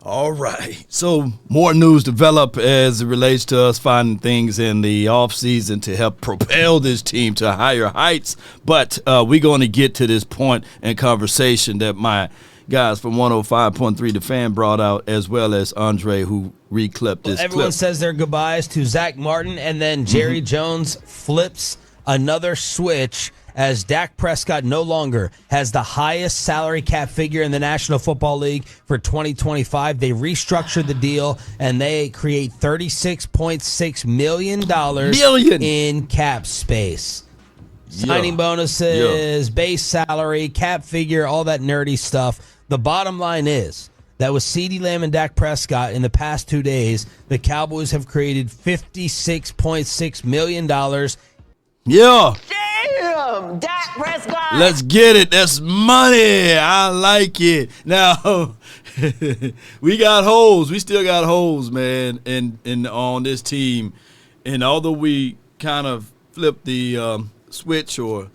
All right. So more news develop as it relates to us finding things in the offseason to help propel this team to higher heights. But we're going to get to this point in conversation that my guys from 105.3 The Fan brought out, as well as Andre, who reclipped this Everyone clip. says their goodbyes to Zach Martin, and then Jerry Jones flips another switch as Dak Prescott no longer has the highest salary cap figure in the National Football League for 2025. They restructured the deal, and they create $36.6 million in cap space. Signing bonuses, base salary, cap figure, all that nerdy stuff. The bottom line is that with CeeDee Lamb and Dak Prescott in the past 2 days, the Cowboys have created $56.6 million. Yeah. Damn, Dak Prescott. Let's get it. That's money. I like it. Now, we got holes. We still got holes, man, in on this team. And although we kind of flipped the switch or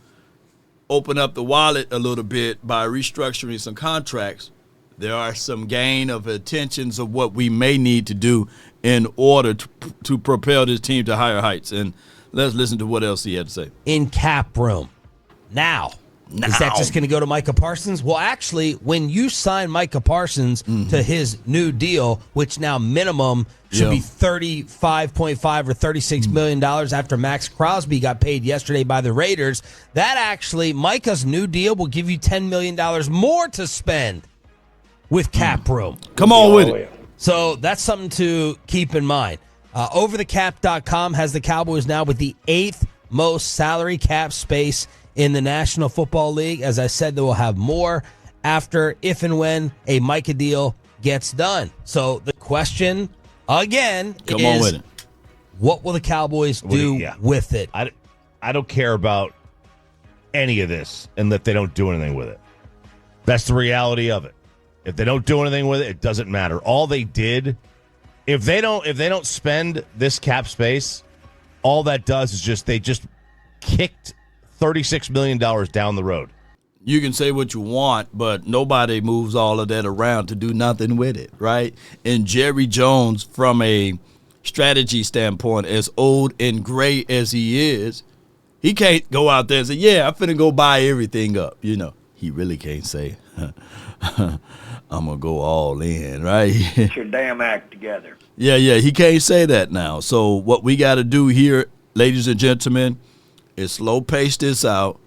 open up the wallet a little bit by restructuring some contracts, there are some gain of attentions of what we may need to do in order to propel this team to higher heights. And let's listen to what else he had to say. In cap room. Now. Is that just going to go to Micah Parsons? Well, actually, when you sign Micah Parsons to his new deal, which now minimum should be $35.5 or $36 million after Max Crosby got paid yesterday by the Raiders, that actually, Micah's new deal will give you $10 million more to spend with cap room. Come on with it. So that's something to keep in mind. Overthecap.com has the Cowboys now with the 8th most salary cap space in the National Football League. As I said, they will have more after, if and when a Micah deal gets done. So the question, again, is what will the Cowboys do with it? I don't care about any of this and that they don't do anything with it. That's the reality of it. If they don't do anything with it, it doesn't matter. All they did, if they don't spend this cap space, all that does is they just kicked $36 million down the road. You can say what you want, but nobody moves all of that around to do nothing with it, right? And Jerry Jones, from a strategy standpoint, as old and gray as he is, he can't go out there and say, yeah, I'm finna go buy everything up. You know, he really can't say, I'm going to go all in, right? Get your damn act together. Yeah, he can't say that now. So what we got to do here, ladies and gentlemen, is slow pace this out,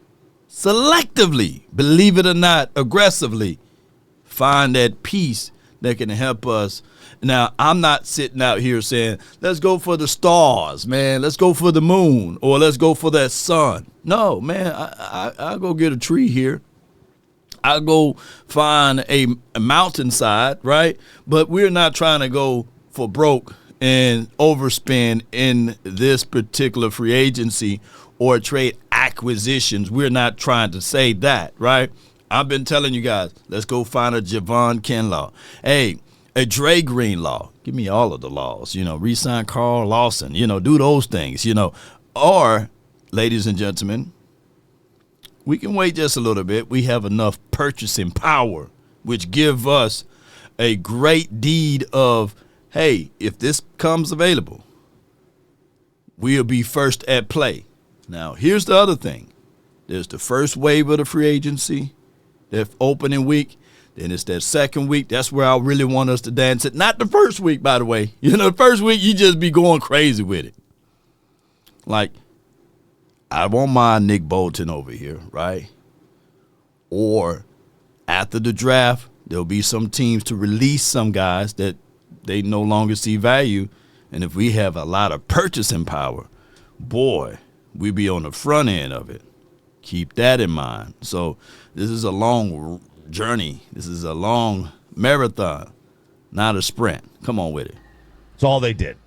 selectively, believe it or not, aggressively, find that piece that can help us. Now, I'm not sitting out here saying, let's go for the stars, man. Let's go for the moon, or let's go for that sun. No, man, I'll go get a tree here. I'll go find a mountainside, right? But we're not trying to go for broke and overspend in this particular free agency or trade acquisitions. We're not trying to say that, right? I've been telling you guys, let's go find a Javon Kinlaw. Hey, a Dre Greenlaw. Give me all of the laws. Re-sign Carl Lawson. Do those things, Or, ladies and gentlemen, we can wait just a little bit. We have enough purchasing power, which give us a great deed of, hey, if this comes available, we'll be first at play. Now, here's the other thing. There's the first wave of the free agency, that opening week. Then it's that second week. That's where I really want us to dance it. Not the first week, by the way. The first week, you just be going crazy with it. Like, I won't mind Nick Bolton over here, right? Or after the draft, there'll be some teams to release some guys that they no longer see value. And if we have a lot of purchasing power, boy, we be on the front end of it. Keep that in mind. So this is a long journey. This is a long marathon, not a sprint. Come on with it. It's all they did.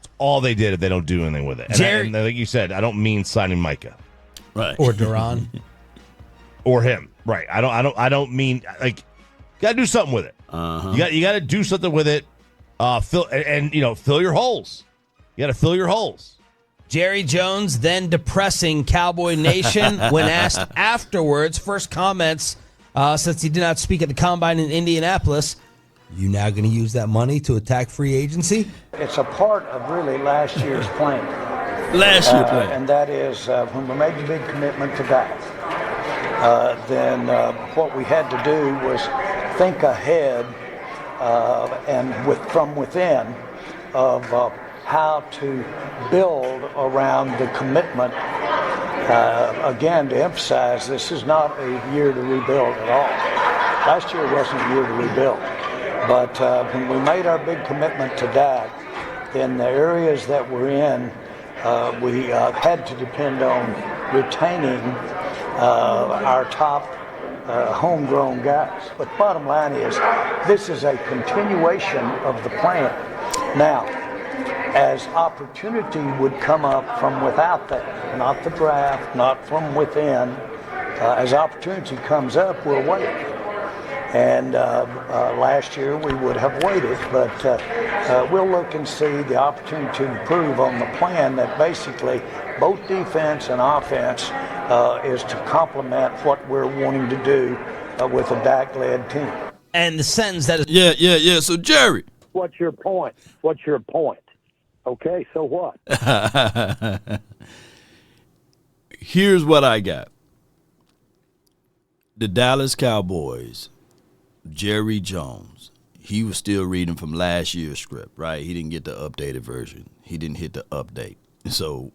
It's all they did if they don't do anything with it. And like you said, I don't mean signing Micah. Right. Or Duran. Or him. Right. I don't mean, like, you got to do something with it. Uh-huh. You got to do something with it. Fill your holes. You got to fill your holes. Jerry Jones then depressing Cowboy Nation when asked afterwards. First comments, since he did not speak at the Combine in Indianapolis. You now going to use that money to attack free agency? It's a part of really last year's plan. Last year plan. And that is when we made the big commitment to Dak, then what we had to do was think ahead from within of how to build around the commitment. Again, to emphasize, this is not a year to rebuild at all. Last year wasn't a year to rebuild. But when we made our big commitment to Dak, in the areas that we're in, we had to depend on retaining our top homegrown guys. But bottom line is, this is a continuation of the plan. Now, as opportunity would come up from without that, not the draft, not from within, as opportunity comes up, we'll wait. And last year we would have waited, but we'll look and see the opportunity to improve on the plan that basically both defense and offense is to complement what we're wanting to do with a Dak-led team. And the sentence that is... Yeah. So, Jerry. What's your point? Okay, so what? Here's what I got. The Dallas Cowboys, Jerry Jones, he was still reading from last year's script, right? He didn't get the updated version. He didn't hit the update. So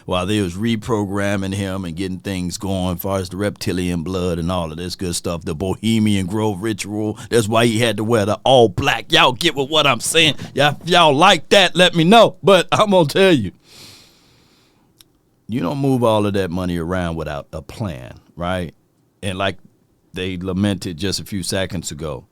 while they was reprogramming him and getting things going as far as the reptilian blood and all of this good stuff, the Bohemian Grove ritual, that's why he had to wear the all black. Y'all get with what I'm saying? Y'all like that, let me know. But I'm going to tell you, you don't move all of that money around without a plan, right? And like they lamented just a few seconds ago,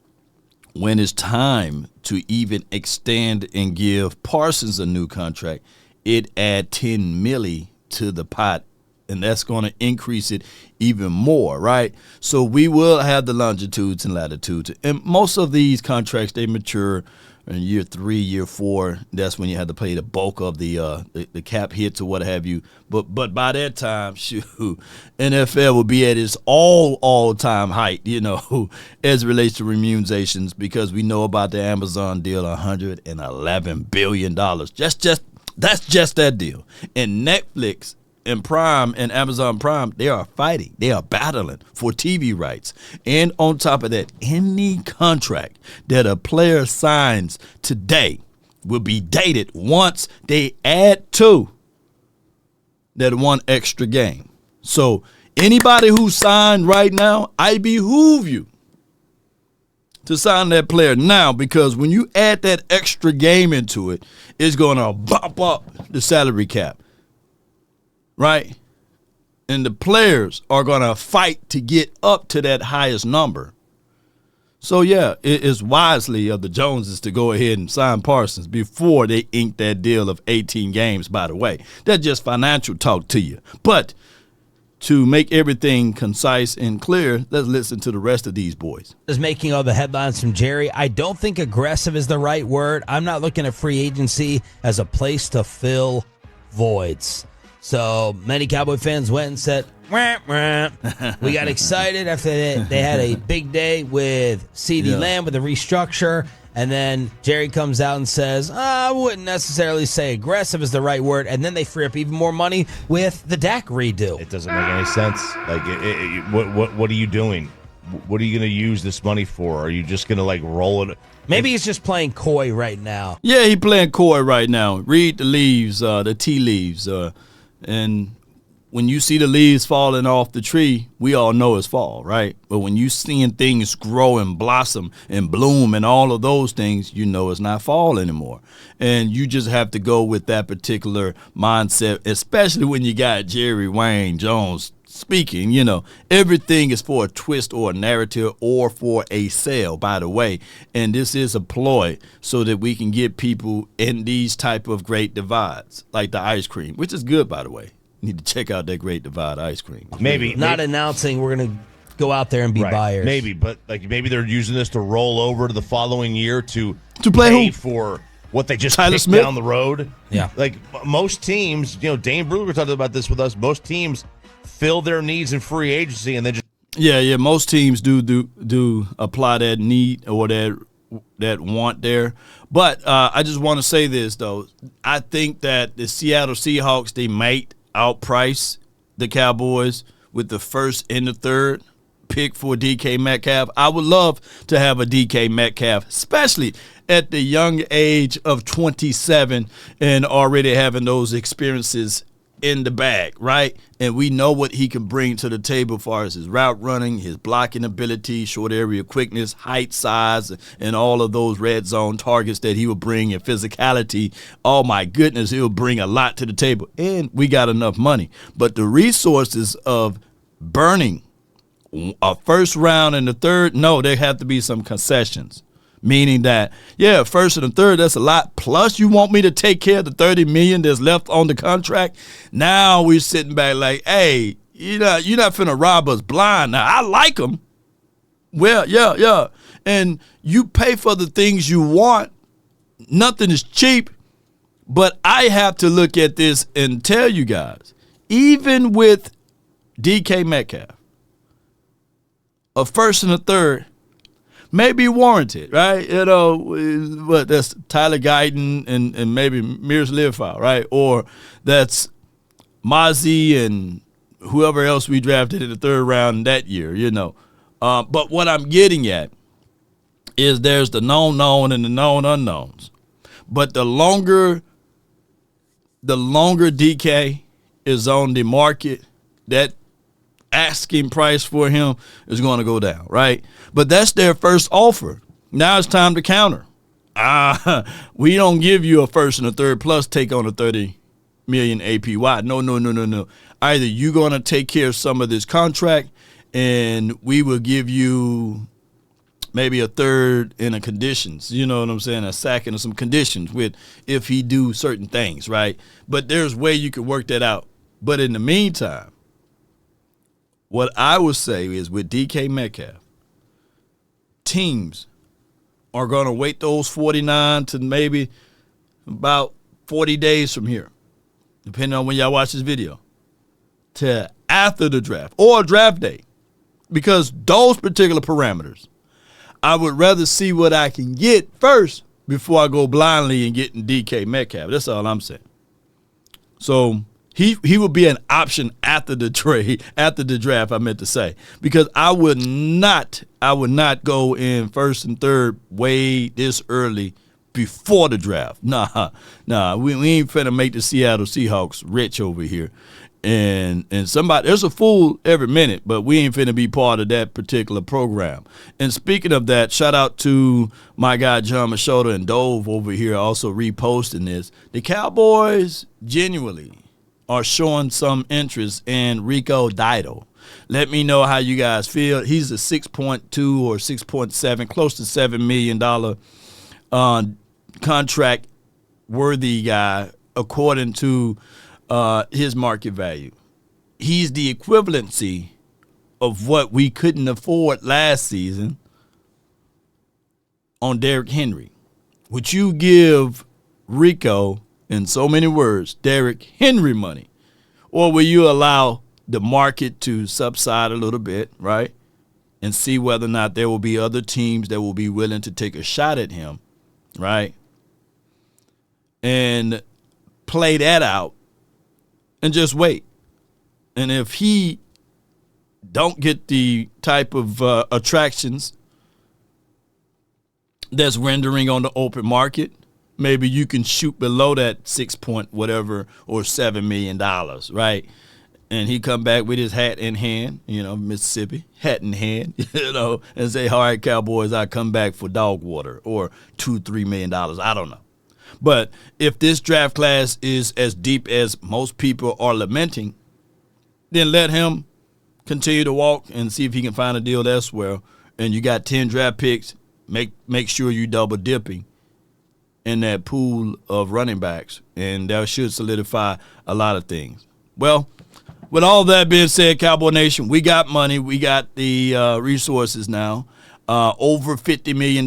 when it's time to even extend and give Parsons a new contract, it add 10 milli to the pot, and that's going to increase it even more, right? So we will have the longitudes and latitudes. And most of these contracts, they mature in year 3, year 4. That's when you have to pay the bulk of the cap hits or what have you. But by that time, shoot, NFL will be at its all-time height, as it relates to remunerations, because we know about the Amazon deal, $111 billion. That's just that deal. And Netflix and Prime and Amazon Prime, they are fighting. They are battling for TV rights. And on top of that, any contract that a player signs today will be dated once they add to that one extra game. So anybody who signed right now, I behoove you to sign that player now, because when you add that extra game into it, it's going to bump up the salary cap, right? And the players are going to fight to get up to that highest number. So, yeah, it is wisely of the Joneses to go ahead and sign Parsons before they ink that deal of 18 games, by the way. That's just financial talk to you. But to make everything concise and clear, let's listen to the rest of these boys. Is making all the headlines from Jerry. I don't think aggressive is the right word. I'm not looking at free agency as a place to fill voids. So many Cowboy fans went and said, wah, wah. We got excited after they had a big day with CeeDee Lamb with the restructure. And then Jerry comes out and says, I wouldn't necessarily say aggressive is the right word. And then they free up even more money with the Dak redo. It doesn't make any sense. Like, what are you doing? What are you going to use this money for? Are you just going to, roll it? Maybe he's just playing coy right now. Yeah, he playing coy right now. Read the leaves, the tea leaves. And when you see the leaves falling off the tree, we all know it's fall, right? But when you seeing things grow and blossom and bloom and all of those things, you know it's not fall anymore. And you just have to go with that particular mindset, especially when you got Jerry Wayne Jones speaking. Everything is for a twist or a narrative or for a sale, by the way. And this is a ploy so that we can get people in these type of great divides, like the ice cream, which is good, by the way. Need to check out that Great Divide ice cream. Maybe not announcing we're going to go out there and be buyers. Maybe, but maybe they're using this to roll over to the following year to play pay who? For what they just Tyler kicked Smith? down the road. Yeah, most teams, Dane Brugler talked about this with us. Most teams fill their needs in free agency and then just Yeah. Most teams do apply that need or that want there. But I just want to say this, though. I think that the Seattle Seahawks, they might outprice the Cowboys with the first and the third pick for DK Metcalf. I would love to have a DK Metcalf, especially at the young age of 27 and already having those experiences in the bag, right? And we know what he can bring to the table as far as his route running, his blocking ability, short area quickness, height, size, and all of those red zone targets that he will bring, and physicality. Oh, my goodness, he'll bring a lot to the table. And we got enough money. But the resources of burning a first round and the third, no, there have to be some concessions. Meaning that, yeah, first and the third, that's a lot. Plus, you want me to take care of the $30 million that's left on the contract? Now we're sitting back like, hey, you're not finna rob us blind. Now, I like them. Well, yeah. And you pay for the things you want. Nothing is cheap. But I have to look at this and tell you guys, even with DK Metcalf, a first and a third, may be warranted, right? You know, what, that's Tyler Guyton and maybe Mears Learfowl, right? Or that's Mozzie and whoever else we drafted in the third round that year, you know. But what I'm getting at is there's the known and the known unknowns. But the longer DK is on the market, that asking price for him is going to go down, right? But that's their first offer. Now it's time to counter. We don't give you a first and a third plus take on a $30 million APY. No. Either you're going to take care of some of this contract and we will give you maybe a third in the conditions, you know what I'm saying, a second or some conditions with if he do certain things, right? But there's a way you can work that out. But in the meantime, what I would say is with DK Metcalf, teams are going to wait those 49 to maybe about 40 days from here, depending on when y'all watch this video, to after the draft or draft day, because those particular parameters, I would rather see what I can get first before I go blindly and getting DK Metcalf. That's all I'm saying. So He would be an option after the trade, after the draft, I meant to say. Because I would not go in first and third way this early before the draft. Nah, we ain't finna make the Seattle Seahawks rich over here. And somebody, there's a fool every minute, but we ain't finna be part of that particular program. And speaking of that, shout out to my guy John Machota and Dove over here also reposting this. The Cowboys genuinely are showing some interest in Rico Dido. Let me know how you guys feel. He's a 6.2 or 6.7, close to $7 million contract worthy guy according to his market value. He's the equivalency of what we couldn't afford last season on Derrick Henry. Would you give Rico, in so many words, Derrick Henry money? Or will you allow the market to subside a little bit, right, and see whether or not there will be other teams that will be willing to take a shot at him, right, and play that out and just wait. And if he don't get the type of attractions that's rendering on the open market, maybe you can shoot below that 6 point whatever or $7 million, right? And he come back with his hat in hand, Mississippi, hat in hand, and say, all right, Cowboys, I come back for dog water or $2-3 million. I don't know. But if this draft class is as deep as most people are lamenting, then let him continue to walk and see if he can find a deal elsewhere. And you got 10 draft picks, make sure you double dipping in that pool of running backs, and that should solidify a lot of things. Well, with all that being said, Cowboy Nation, we got money. We got the resources now, over $50 million.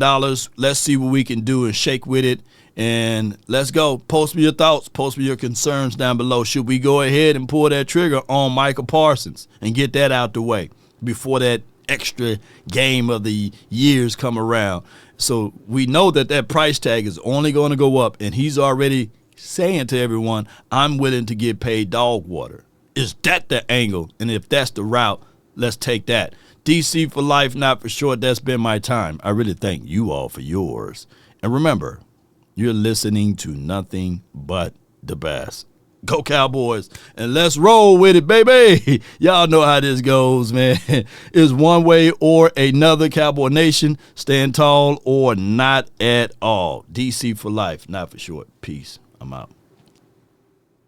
Let's see what we can do and shake with it, and let's go. Post me your thoughts. Post me your concerns down below. Should we go ahead and pull that trigger on Michael Parsons and get that out the way before that extra game of the years come around. So we know that price tag is only going to go up, and he's already saying to everyone, I'm willing to get paid dog water. Is that the angle? And if that's the route, let's take that. DC for life, not for short. That's been my time. I really thank you all for yours. And remember, you're listening to nothing but the best. Go Cowboys, and let's roll with it, baby. Y'all know how this goes, man. It's one way or another. Cowboy Nation, stand tall or not at all. DC for life, not for short. Peace. I'm out.